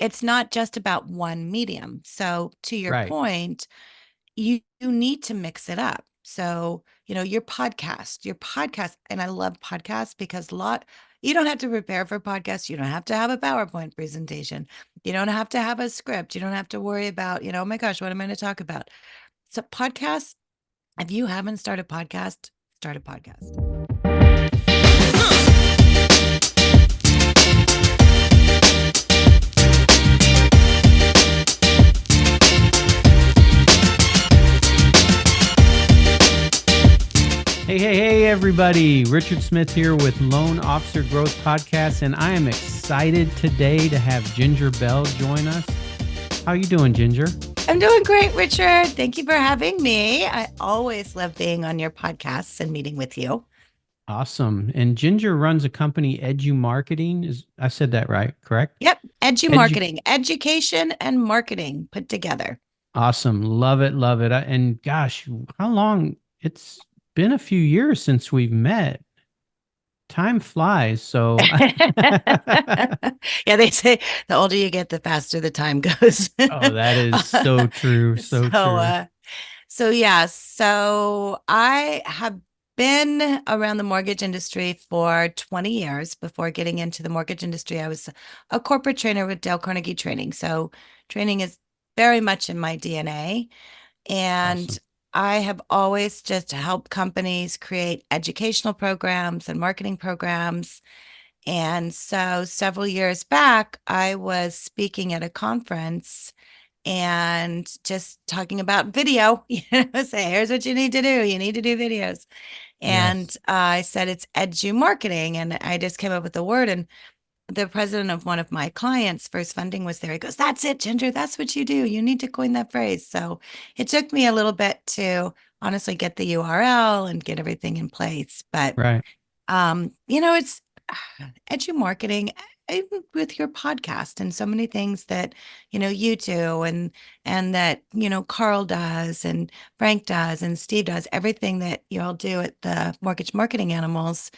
it's not just about one medium. So to your Right. point, you need to mix it up. So, your podcast, and I love podcasts because you don't have to prepare for podcasts. You don't have to have a PowerPoint presentation. You don't have to have a script. You don't have to worry about, oh my gosh, what am I going to talk about? So podcasts, if you haven't started a podcast, start a podcast. Hey, everybody. Richard Smith here with Loan Officer Growth Podcast, and I am excited today to have Ginger Bell join us. How you doing, Ginger? I'm doing great, Richard. Thank you for having me. I always love being on your podcasts and meeting with you. Awesome. And Ginger runs a company, Edumarketing. I said that right, correct? Yep. Edu Edumarketing, education and marketing put together. Awesome. Love it, love it. And gosh, how long? It's been a few years since we've met. Time flies. So Yeah, they say the older you get, the faster the time goes. oh, that is so true, so, so true. uh, so I have been around the mortgage industry for 20 years. Before getting into the mortgage industry, I was a corporate trainer with Dale Carnegie Training. So training is very much in my DNA. And Awesome. I have always just helped companies create educational programs and marketing programs. And so several years back, I was speaking at a conference and just talking about video. Say, here's what you need to do. You need to do videos. And Yes. I said it's edu marketing, and I just came up with the word. And the president of one of my clients' first funding was there. He goes, "That's it, Ginger. That's what you do. You need to coin that phrase." So it took me a little bit to honestly get the URL and get everything in place. But Right. it's edu marketing, even with your podcast and so many things that you do, and that Carl does and Frank does and Steve does, everything that you all do at the Mortgage Marketing Animals.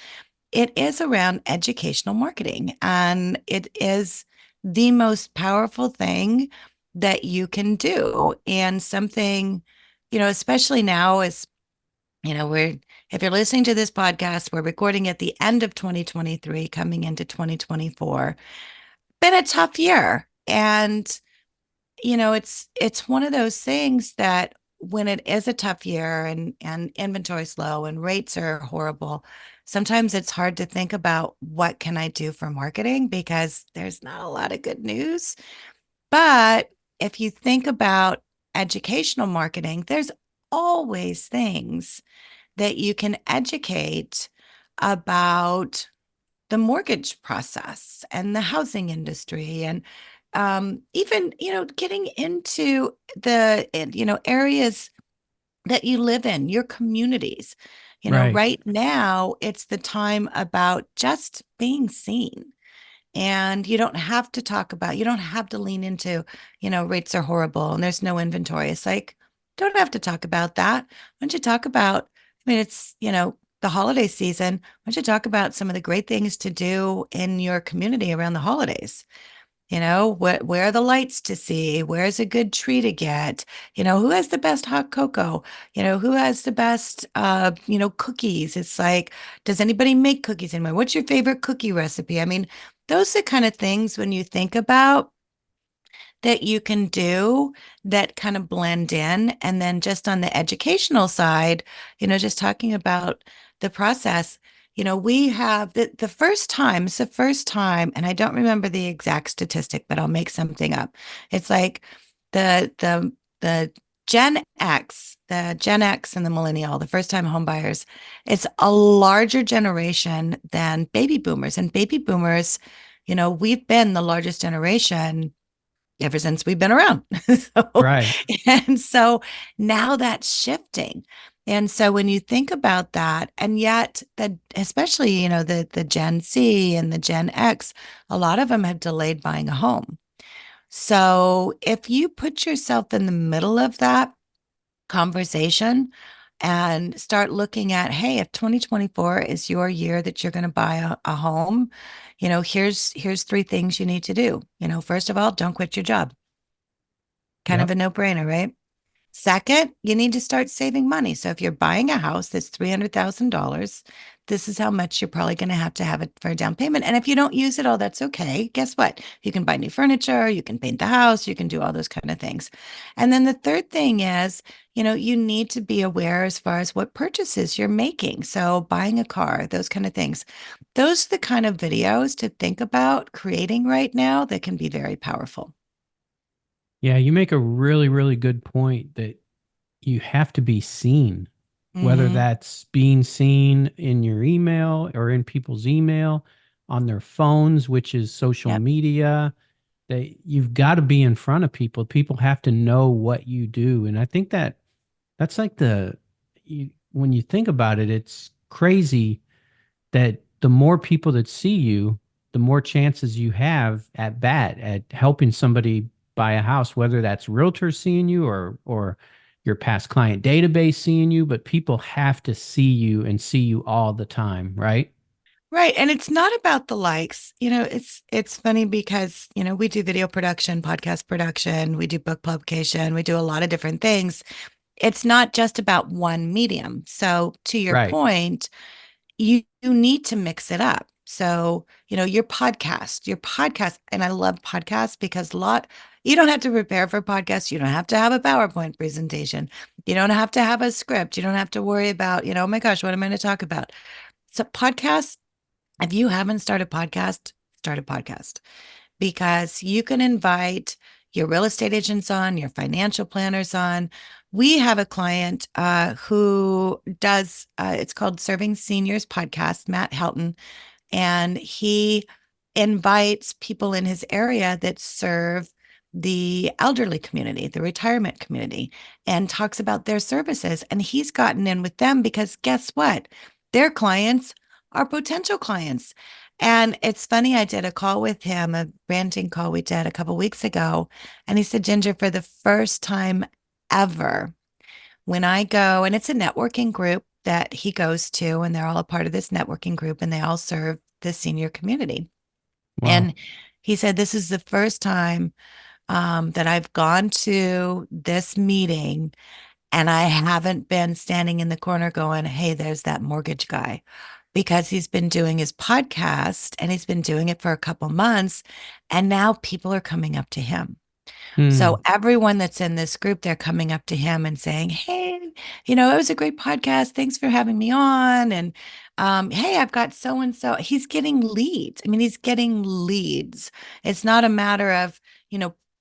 It is around educational marketing, and it is the most powerful thing that you can do, and something especially now is we're if you're listening to this podcast, we're recording at the end of 2023, coming into 2024. Been a tough year. And it's one of those things that when it is a tough year and inventory's low and rates are horrible, sometimes it's hard to think about what can I do for marketing because there's not a lot of good news. But if you think about educational marketing, there's always things that you can educate about the mortgage process and the housing industry, and even getting into the areas that you live in, your communities. Right. Right now it's the time about just being seen, and you don't have to lean into rates are horrible and there's no inventory. It's like, don't have to talk about that. Why don't you talk about, I mean, it's the holiday season. Why don't you talk about some of the great things to do in your community around the holidays? Where are the lights to see? Where's a good tree to get? Who has the best hot cocoa? Who has the best cookies? It's like, does anybody make cookies anymore? What's your favorite cookie recipe? I mean, those are the kind of things when you think about that you can do that kind of blend in. And then just on the educational side, just talking about the process, we have it's the first time, and I don't remember the exact statistic, but I'll make something up. It's like the the Gen X and the millennial, the first time home buyers, it's a larger generation than baby boomers. And baby boomers, we've been the largest generation ever since we've been around. so, Right. and so now that's shifting. And so when you think about that, and yet that, especially, the Gen Z and the Gen X, a lot of them have delayed buying a home. So if you put yourself in the middle of that conversation and start looking at, hey, if 2024 is your year that you're going to buy a home, here's three things you need to do. First of all, don't quit your job. Kind of Yep. a no-brainer, right? Second, you need to start saving money. So if you're buying a house that's $300,000, this is how much you're probably going to have it for a down payment. And if you don't use it all, that's okay. Guess what? You can buy new furniture, you can paint the house, you can do all those kind of things. And then the third thing is, you need to be aware as far as what purchases you're making. So buying a car, those kind of things. Those are the kind of videos to think about creating right now that can be very powerful. Yeah, you make a really, really good point that you have to be seen, whether Hmm. that's being seen in your email or in people's email, on their phones, which is social Yep. media. That you've got to be in front of people. People have to know what you do. And I think that that's like when you think about it, it's crazy that the more people that see you, the more chances you have at bat at helping somebody buy a house, whether that's realtors seeing you or your past client database seeing you, but people have to see you and see you all the time, right? Right. And it's not about the likes. It's funny because, we do video production, podcast production, we do book publication, we do a lot of different things. It's not just about one medium. So to your Right. point, you need to mix it up. So, your podcast, and I love podcasts because you don't have to prepare for podcasts. You don't have to have a PowerPoint presentation. You don't have to have a script. You don't have to worry about, oh my gosh, what am I going to talk about? So podcasts, if you haven't started a podcast, start a podcast because you can invite your real estate agents on, your financial planners on. We have a client who does, it's called Serving Seniors Podcast, Matt Helton, and he invites people in his area that serve the elderly community, the retirement community, and talks about their services. And he's gotten in with them because guess what? Their clients are potential clients. And it's funny, I did a call with him, a ranting call we did a couple weeks ago. And he said, Ginger, for the first time ever, when I go, and it's a networking group that he goes to, and they're all a part of this networking group, and they all serve the senior community. Wow. And he said, this is the first time that I've gone to this meeting and I haven't been standing in the corner going, hey, there's that mortgage guy. Because he's been doing his podcast and he's been doing it for a couple months. And now people are coming up to him. Hmm. So everyone that's in this group, they're coming up to him and saying, "Hey, it was a great podcast. Thanks for having me on." And hey, I've got so and so. He's getting leads. I mean, he's getting leads. It's not a matter of,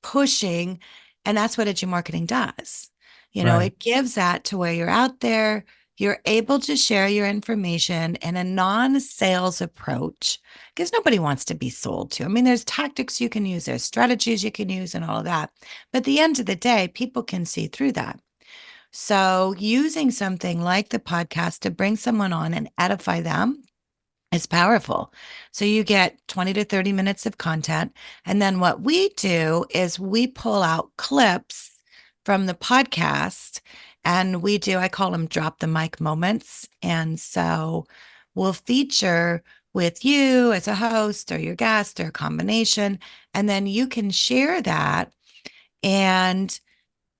pushing, and that's what Edumarketing does. Right. It gives that to where you're out there, you're able to share your information in a non-sales approach because nobody wants to be sold to. I mean, there's tactics you can use, there's strategies you can use, and all of that. But at the end of the day, people can see through that. So, using something like the podcast to bring someone on and edify them is powerful. So, you get 20 to 30 minutes of content. And then what we do is we pull out clips from the podcast and I call them drop the mic moments. And so we'll feature with you as a host or your guest or a combination. And then you can share that. And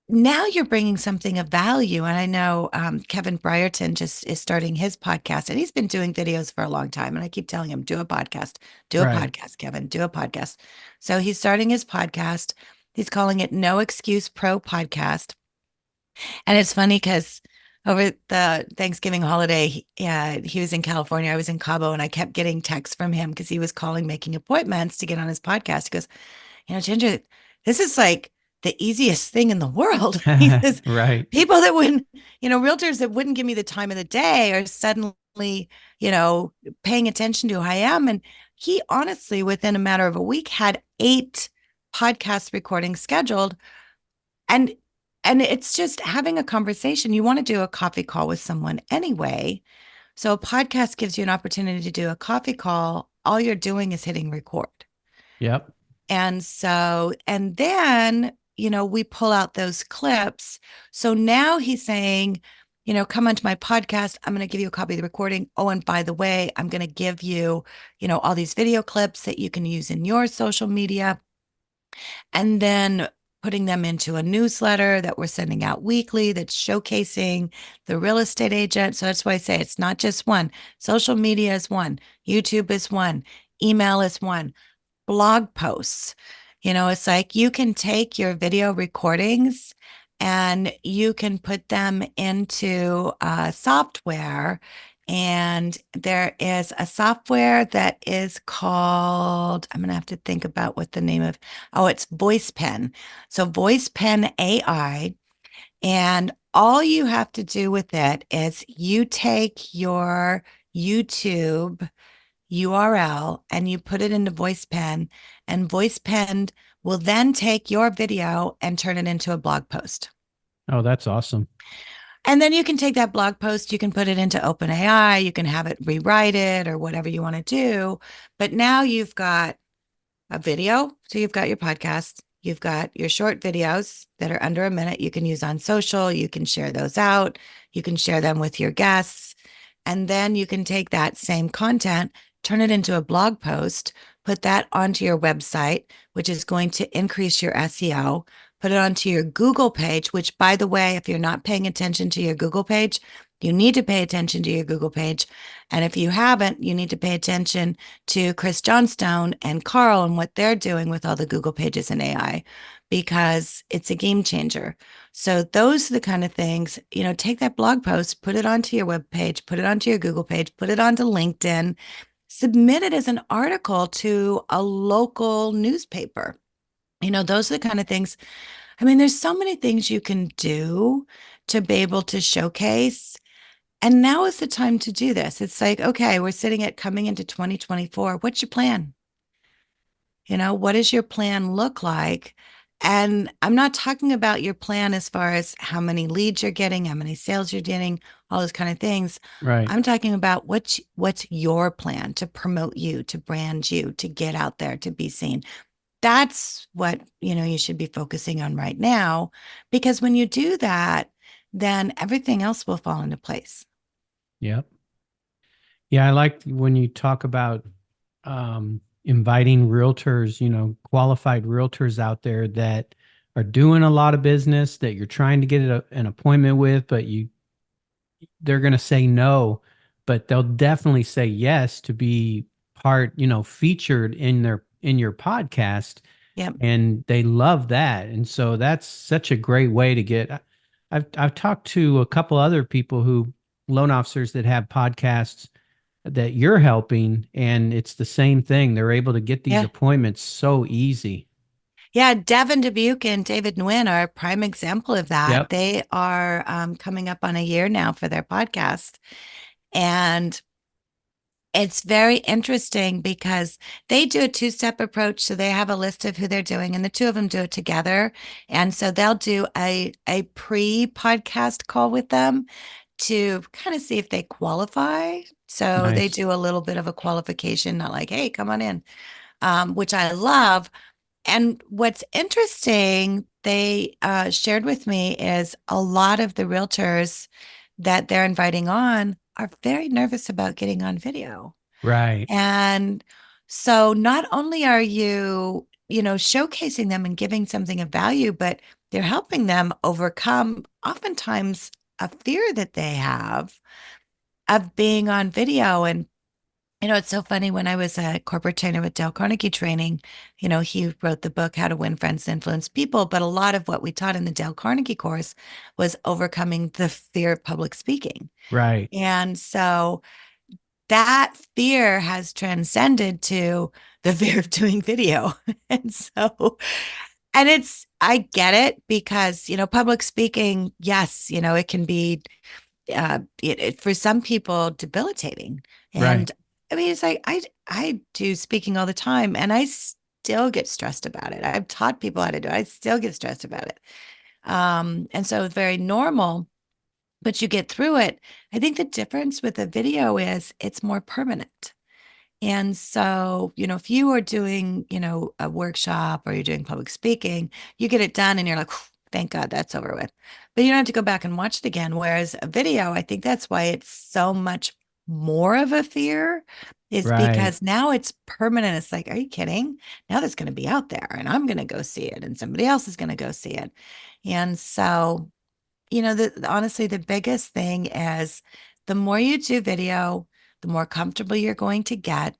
now you're bringing something of value. And I know Kevin Brierton just is starting his podcast, and he's been doing videos for a long time. And I keep telling him, do a Right. podcast, Kevin, do a podcast. So he's starting his podcast. He's calling it No Excuse Pro Podcast. And it's funny because over the Thanksgiving holiday, he was in California. I was in Cabo, and I kept getting texts from him because he was calling, making appointments to get on his podcast. He goes, Ginger, this is like the easiest thing in the world. He says, Right. people that wouldn't, realtors that wouldn't give me the time of the day are suddenly, you know, paying attention to who I am. And he honestly, within a matter of a week, had 8 podcast recordings scheduled. And it's just having a conversation. You want to do a coffee call with someone anyway. So a podcast gives you an opportunity to do a coffee call. All you're doing is hitting record. Yep. And then, we pull out those clips. So now he's saying, come onto my podcast. I'm going to give you a copy of the recording. Oh, and by the way, I'm going to give you, all these video clips that you can use in your social media, and then putting them into a newsletter that we're sending out weekly that's showcasing the real estate agent. So that's why I say it's not just one. Social media is one, YouTube is one, email is one, blog posts. It's like you can take your video recordings and you can put them into software. And there is a software that is called, I'm going to have to think about what the name of, oh, it's VoicePen. So VoicePen AI. And all you have to do with it is you take your YouTube URL and you put it into VoicePen, and VoicePen will then take your video and turn it into a blog post. Oh, that's awesome. And then you can take that blog post, you can put it into OpenAI, you can have it rewrite it or whatever you want to do. But now you've got a video. So you've got your podcast, you've got your short videos that are under a minute. You can use on social, you can share those out, you can share them with your guests. And then you can take that same content, turn it into a blog post, put that onto your website, which is going to increase your SEO, put it onto your Google page, which, by the way, if you're not paying attention to your Google page, you need to pay attention to your Google page. And if you haven't, you need to pay attention to Chris Johnstone and Carl and what they're doing with all the Google pages and AI, because it's a game changer. So those are the kind of things, take that blog post, put it onto your web page, put it onto your Google page, put it onto LinkedIn, submit it as an article to a local newspaper. Those are the kind of things. I mean, there's so many things you can do to be able to showcase. And now is the time to do this. It's like, okay, we're sitting at coming into 2024. What's your plan? What does your plan look like? And I'm not talking about your plan as far as how many leads you're getting, how many sales you're getting, all those kind of things. Right. I'm talking about what's your plan to promote you, to brand you, to get out there, to be seen. That's what, you should be focusing on right now, because when you do that, then everything else will fall into place. Yep. Yeah, I like when you talk about inviting realtors, qualified realtors out there that are doing a lot of business that you're trying to get an appointment with, but they're going to say no, but they'll definitely say yes to be featured in your podcast, Yep. and they love that. And so that's such a great way to get. I've talked to a couple other people who loan officers that have podcasts that you're helping, and it's the same thing. They're able to get these Yeah. appointments so easy. Yeah, Devin Dubuque and David Nguyen are a prime example of that. Yep. They are coming up on a year now for their podcast. And it's very interesting because they do a two-step approach. So they have a list of who they're doing, and the two of them do it together. And so they'll do a pre-podcast call with them to kind of see if they qualify. So they Nice. do a little bit of a qualification, not like, hey, come on in, which I love. And what's interesting, they shared with me, is a lot of the realtors that they're inviting on are very nervous about getting on video. Right. And so not only are you, showcasing them and giving something of value, but they're helping them overcome oftentimes a fear that they have of being on video. And it's so funny. When I was a corporate trainer with Dale Carnegie training, he wrote the book, How to Win Friends and Influence People. But a lot of what we taught in the Dale Carnegie course was overcoming the fear of public speaking. Right. And so that fear has transcended to the fear of doing video. And so, and I get it because, public speaking, yes, it can be for some people debilitating. Right. And I mean, it's like I do speaking all the time, and I still get stressed about it. I've taught people how to do it. I still get stressed about it. And so it's very normal, but you get through it. I think the difference with a video is it's more permanent. And so, if you are doing, a workshop or you're doing public speaking, you get it done and you're like, thank God that's over with. But you don't have to go back and watch it again. Whereas a video, I think that's why it's so much more of a fear, is Right. because now it's permanent. It's like, are you kidding? Now that's going to be out there and I'm going to go see it and somebody else is going to go see it. And so, honestly, the biggest thing is the more you do video, the more comfortable you're going to get.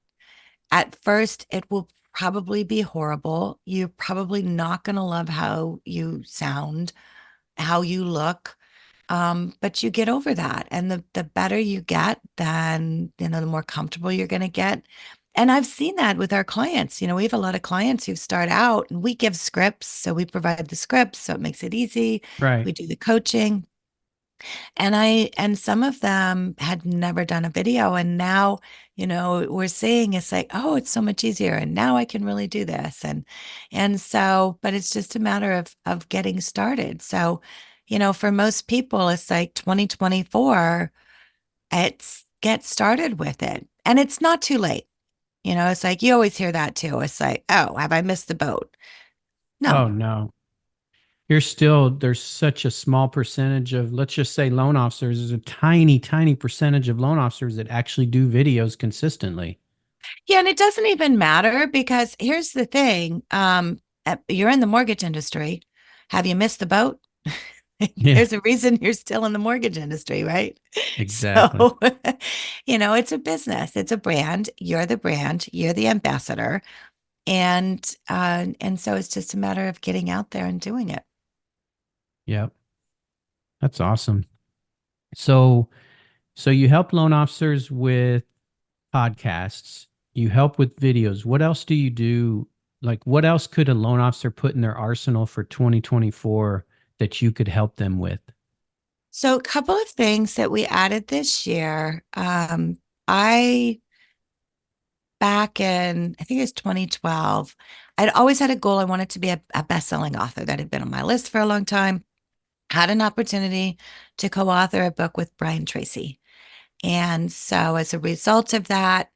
At first, it will probably be horrible. You're probably not going to love how you sound, how you look. But you get over that. And the better you get, then, the more comfortable you're going to get. And I've seen that with our clients. We have a lot of clients who start out and we give scripts. So we provide the scripts. So it makes it easy. Right. We do the coaching. And some of them had never done a video. And now, we're seeing it's like, oh, it's so much easier. And now I can really do this. And so, but it's just a matter of getting started. So, for most people, it's like 2024, it's get started with it. And it's not too late. It's like you always hear that too. It's like, oh, have I missed the boat? Oh No. no. There's such a small percentage of, let's just say, loan officers. There's a tiny, tiny percentage of loan officers that actually do videos consistently. Yeah, and it doesn't even matter because here's the thing. You're in the mortgage industry. Have you missed the boat? Yeah, There's a reason you're still in the mortgage industry, right? exactly. So, it's a business, it's a brand. You're the brand, you're the ambassador. And so it's just a matter of getting out there and doing it. Yep. That's awesome. So, so you help loan officers with podcasts, you help with videos. What else do you do? Like, what else could a loan officer put in their arsenal for 2024 that you could help them with? So, a couple of things that we added this year. I back in, I think it was 2012, I'd always had a goal. I wanted to be a best-selling author. That had been on my list for a long time. Had an opportunity to co-author a book with Brian Tracy. And so as a result of that,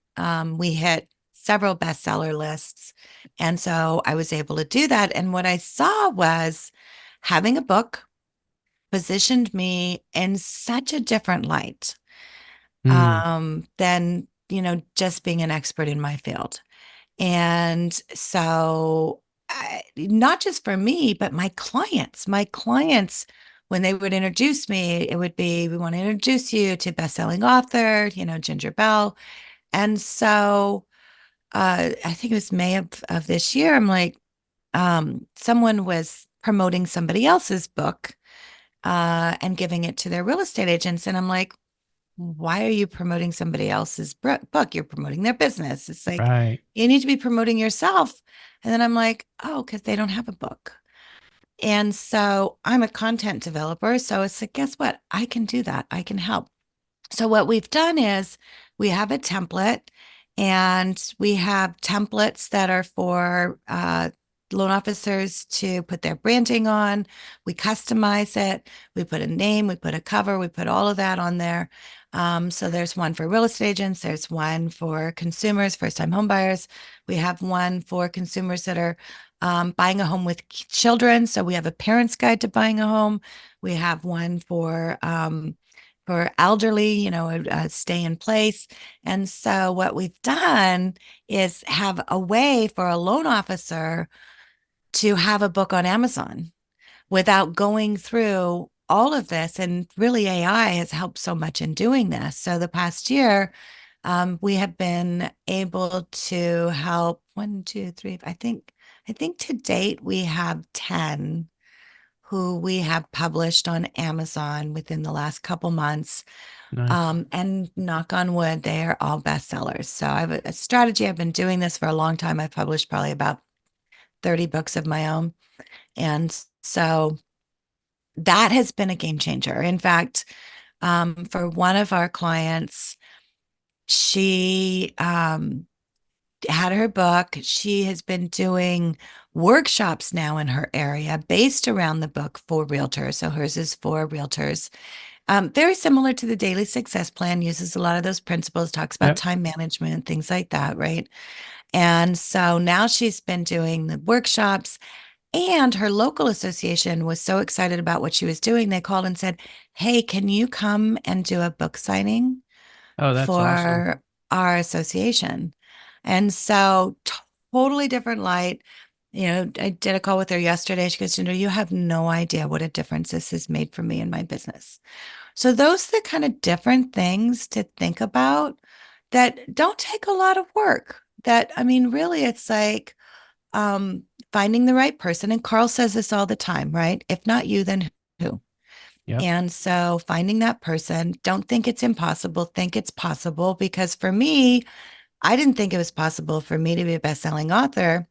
we hit several bestseller lists. And so I was able to do that. And what I saw was having a book positioned me in such a different light, Hmm. than, just being an expert in my field. And so, not just for me, but my clients, when they would introduce me, it would be, we want to introduce you to best-selling author, Ginger Bell. And so, I think it was May of this year. I'm like, someone was promoting somebody else's book, and giving it to their real estate agents. And I'm like, why are you promoting somebody else's book? You're promoting their business. It's like, Right. you need to be promoting yourself. And then I'm like, oh, because they don't have a book. And so I'm a content developer. So it's like, guess what? I can do that. I can help. So what we've done is we have a template, and we have templates that are for loan officers to put their branding on. We customize it. We put a name, we put a cover, we put all of that on there. So there's one for real estate agents. There's one for consumers, first-time home buyers. We have one for consumers that are buying a home with children. So we have a parent's guide to buying a home. We have one for elderly, stay in place. And so what we've done is have a way for a loan officer to have a book on Amazon without going through all of this. And really, AI has helped so much in doing this. So the past year, we have been able to help one, two, three, I think to date we have 10 who we have published on Amazon within the last couple months. Nice. And knock on wood, they are all bestsellers. So I have a strategy. I've been doing this for a long time. I've published probably about 30 books of my own. And so that has been a game changer. In fact, for one of our clients, she had her book. She has been doing workshops now in her area based around the book for realtors. So hers is for realtors. Very similar to the Daily Success Plan, uses a lot of those principles, talks about Yep. time management, things like that, right? And so now she's been doing the workshops, And her local association was so excited about what she was doing, they called and said, "Hey, can you come and do a book signing Oh, that's awesome. for our association?" And so, totally different light. I did a call with her yesterday. She goes, "You have no idea what a difference this has made for me in my business." So, those are the kind of different things to think about that don't take a lot of work. That, I mean, really, it's like, um, finding the right person. And Carl says this all the time, right? If not you, then who? Yep. And so finding that person, don't think it's impossible, think it's possible. Because for me, I didn't think it was possible for me to be a best-selling author.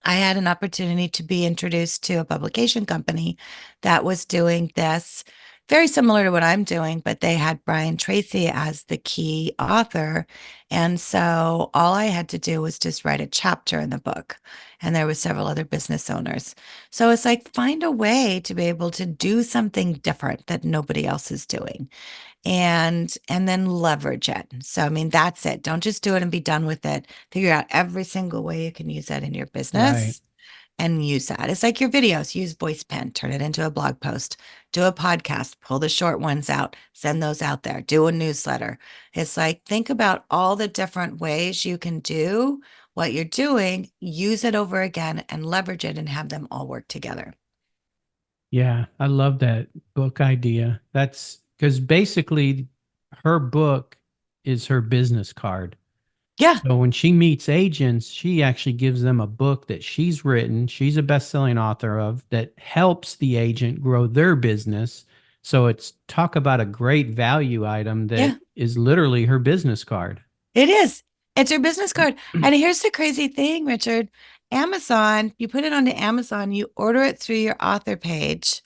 I had an opportunity to be introduced to a publication company that was doing this very similar to what I'm doing, but they had Brian Tracy as the key author. And so all I had to do was just write a chapter in the book. And there were several other business owners. So it's like find a way to be able to do something different that nobody else is doing and then leverage it. So I mean that's it. Don't just do it and be done with it. Figure out every single way you can use that in your Right. business and use that. It's like your videos, use voice pen, turn it into a blog post, do a podcast, pull the short ones out, send those out there, do a newsletter. It's like think about all the different ways you can do what you're doing, use it over again and leverage it and have them all work together. Yeah, I love that book idea. That's because basically her book is her business card. Yeah. So when she meets agents, she actually gives them a book that she's written, she's a best-selling author of, that helps the agent grow their business. So it's talk about a great value item that Yeah. is literally her business card. It is. It's your business card. And here's the crazy thing, Richard. Amazon, you put it onto Amazon, you order it through your author page,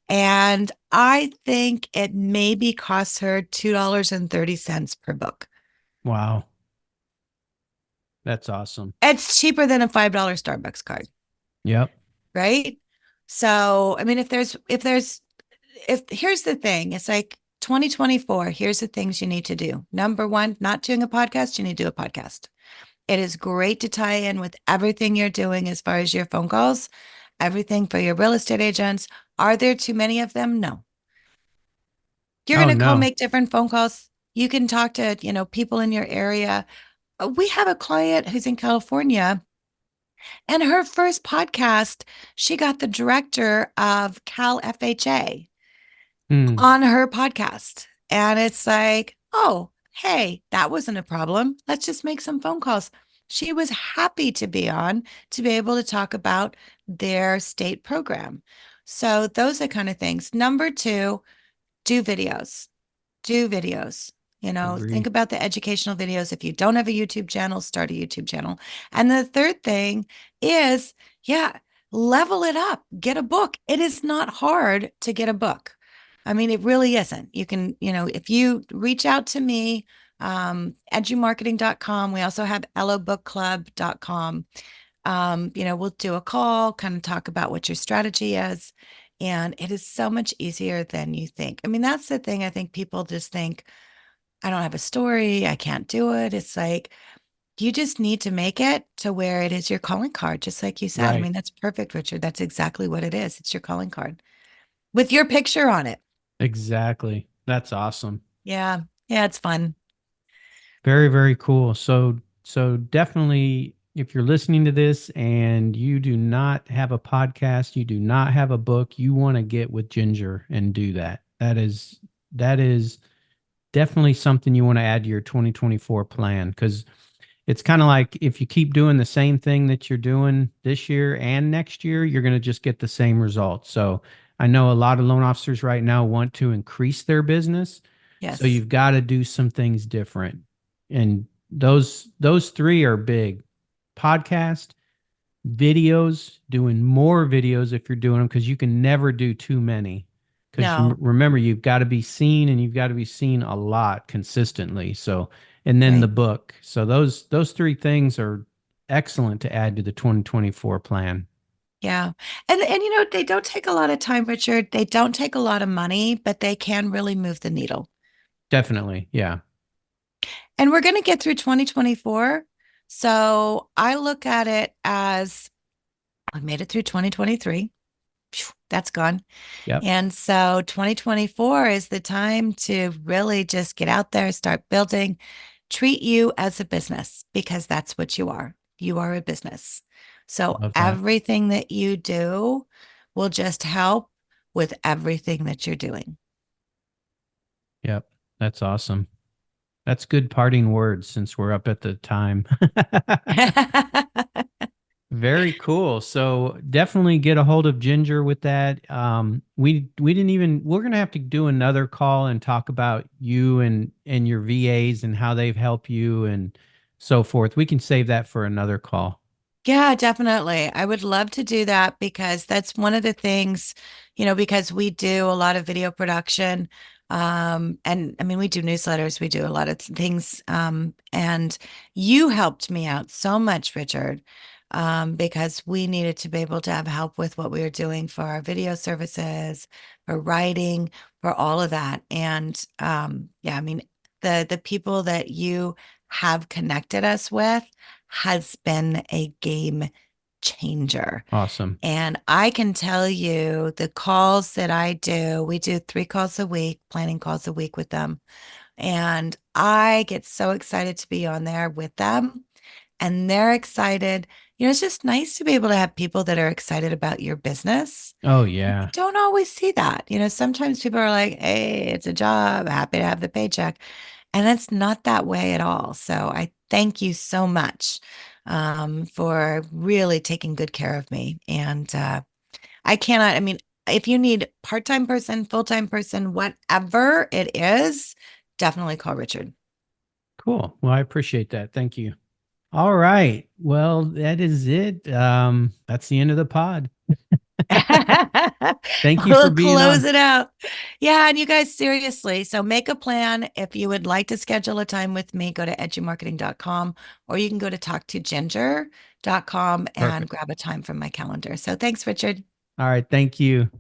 and I think it maybe costs her $2.30 per book. Wow, that's awesome. It's cheaper than a $5 Starbucks card, Yep. right? So, I mean, if here's the thing, it's like 2024, here's the things you need to do. Number one, not doing a podcast, you need to do a podcast. It is great to tie in with everything you're doing as far as your phone calls, everything for your real estate agents. Are there too many of them? No. You're going Oh to call, no. make different phone calls. You can talk to, people in your area. We have a client who's in California, and her first podcast, she got the director of Cal FHA Hmm. on her podcast. And it's like, oh, hey, that wasn't a problem. Let's just make some phone calls. She was happy to be on to be able to talk about their state program. So those are kind of things. Number two, do videos. Do videos. Think Agree. about the educational videos. If you don't have a YouTube channel, start a YouTube channel. And the third thing is, yeah, level it up. Get a book. It is not hard to get a book. I mean, it really isn't. You can, if you reach out to me, edumarketing.com. We also have ellobookclub.com. We'll do a call, kind of talk about what your strategy is. And it is so much easier than you think. I mean, that's the thing. I think people just think, I don't have a story. I can't do it. It's like, you just need to make it to where it is your calling card, just like you said. I Right. mean, that's perfect, Richard. That's exactly what it is. It's your calling card with your picture on it. Exactly. That's awesome. Yeah. Yeah. It's fun. Very, very cool. So definitely if you're listening to this and you do not have a podcast, you do not have a book, you want to get with Ginger and do that. That is definitely something you want to add to your 2024 plan because it's kind of like if you keep doing the same thing that you're doing this year and next year, you're going to just get the same results. So I know a lot of loan officers right now want to increase their business. So Yes. you've got to do some things different. And those three are big. Podcast, videos, doing more videos if you're doing them because you can never do too many. Because No. remember, you've got to be seen and you've got to be seen a lot consistently. So, and then the Right. book. So those three things are excellent to add to the 2024 plan. Yeah. And they don't take a lot of time, Richard. They don't take a lot of money, but they can really move the needle. Definitely. Yeah. And we're going to get through 2024. So I look at it as I made it through 2023. Phew, that's gone. Yep. And so 2024 is the time to really just get out there, start building, treat you as a business because that's what you are. You are a business. So Love that. everything that you do will just help with everything that you're doing. Yep. That's awesome. That's good parting words since we're up at the time. Very cool. So definitely get a hold of Ginger with that. We didn't even we're gonna have to do another call and talk about you and your VAs and how they've helped you and so forth. We can save that for another call. Yeah, definitely. I would love to do that because that's one of the things, because we do a lot of video production. And I mean, we do newsletters, we do a lot of things. And you helped me out so much, Richard, because we needed to be able to have help with what we were doing for our video services, for writing, for all of that. And yeah, I mean, the people that you have connected us with has been a game changer. Awesome. And I can tell you the calls that I do, we do 3 calls a week, planning calls a week with them. And I get so excited to be on there with them. And they're excited. It's just nice to be able to have people that are excited about your business. Oh And I yeah. don't always see that. Sometimes people are like, hey, it's a job, happy to have the paycheck. And it's not that way at all. So I thank you so much for really taking good care of me. And I cannot, I mean, if you need part-time person, full-time person, whatever it is, definitely call Richard. Cool. Well, I appreciate that. Thank you. All right. Well, that is it. That's the end of the pod. Thank you for We'll being close on. it out. Yeah, and you guys, seriously. So make a plan. If you would like to schedule a time with me, go to edumarketing.com or you can go to talktoginger.com and Perfect. grab a time from my calendar. So thanks, Richard. All right. Thank you.